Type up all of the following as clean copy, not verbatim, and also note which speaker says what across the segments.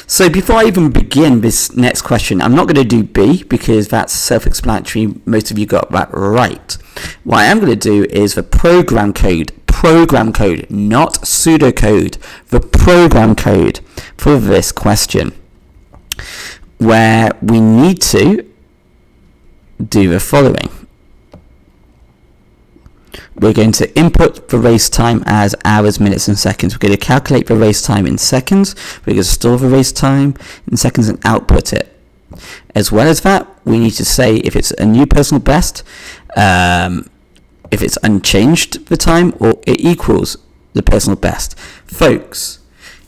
Speaker 1: So before I even begin this next question, I'm not going to do B because that's self-explanatory. Most of you got that right. What I am going to do is the program code, not pseudocode, the program code for this question, where we need to do the following. We're going to input the race time as hours, minutes, and seconds. We're going to calculate the race time in seconds. We're going to store the race time in seconds and output it. As well as that, we need to say if it's a new personal best, if it's unchanged the time, or it equals the personal best. Folks,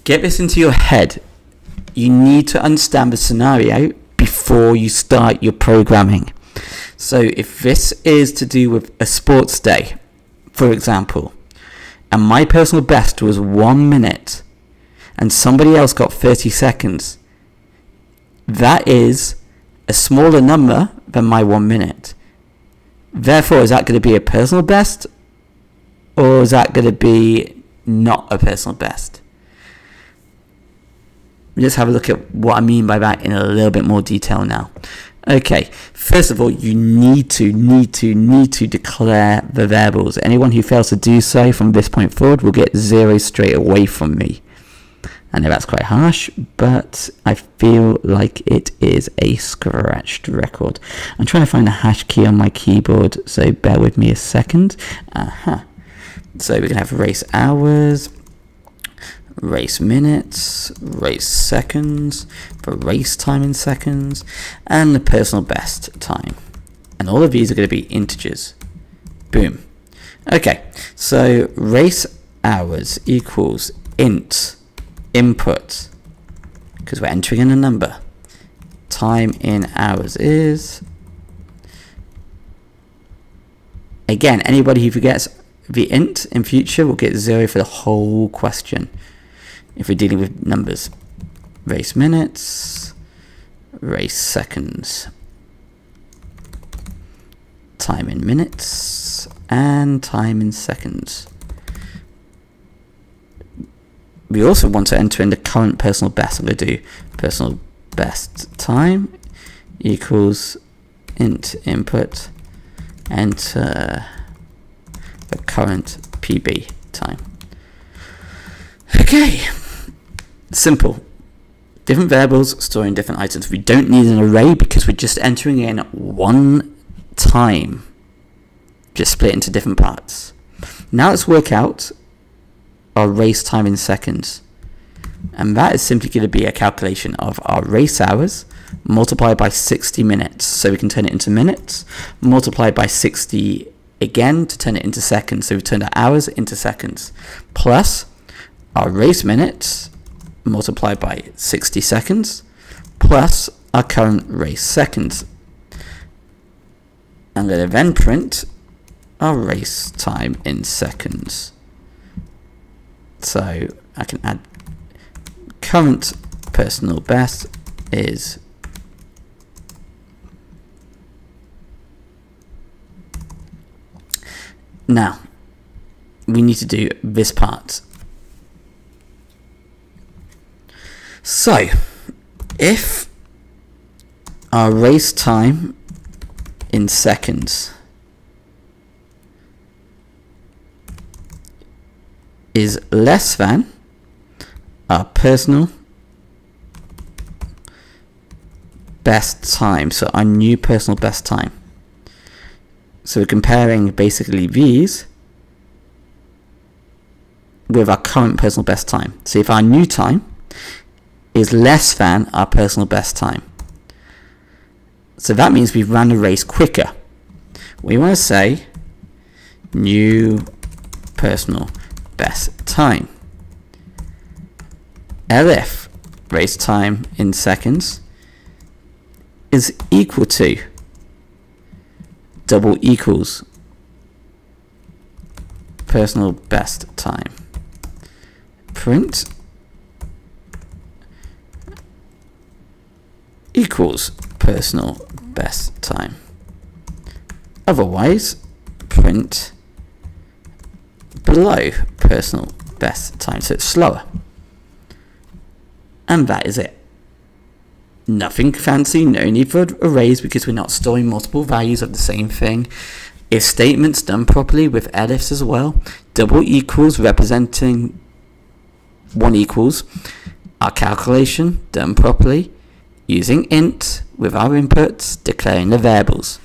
Speaker 1: get this into your head. You need to understand the scenario before you start your programming. So if this is to do with a sports day, for example, and my personal best was 1 minute and somebody else got 30 seconds, that is a smaller number than my 1 minute. Therefore, is that going to be a personal best, or is that going to be not a personal best? Let's have a look at what I mean by that in a little bit more detail now. Okay, first of all, you need to declare the variables. Anyone who fails to do so from this point forward will get 0 straight away from me. I know that's quite harsh, but I feel like it is a scratched record. I'm trying to find a hash key on my keyboard, so bear with me a second. So we're going to have race hours, race minutes, race seconds, the race time in seconds, and the personal best time. And all of these are going to be integers. Boom. Okay, so race hours equals int input, because we're entering in a number. Time in hours is, again, anybody who forgets the int in future will get 0 for the whole question if we're dealing with numbers. Race minutes, race seconds, time in minutes, and time in seconds. We also want to enter in the current personal best. I'm going to do personal best time equals int input, enter the current PB time. Okay, simple. Different variables storing different items. We don't need an array because we're just entering in one time. Just split into different parts. Now let's work out our race time in seconds, and that is simply going to be a calculation of our race hours multiplied by 60 minutes, so we can turn it into minutes, multiplied by 60 again to turn it into seconds, so we turned our hours into seconds, plus our race minutes multiplied by 60 seconds, plus our current race seconds. I'm going to then print our race time in seconds. So I can add current personal best is now we need to do this part. So if our race time in seconds is less than our personal best time, so our new personal best time. So we're comparing basically these with our current personal best time. So if our new time is less than our personal best time, so that means we've run the race quicker. We want to say new personal best time. elif race time in seconds is equal to double equals personal best time. Print equals personal best time. Otherwise, print below personal best time, so it's slower. And that is it. Nothing fancy, no need for arrays because we're not storing multiple values of the same thing. If statements done properly with elifs as well. Double equals representing one equals. Our calculation done properly. Using int with our inputs, declaring the variables.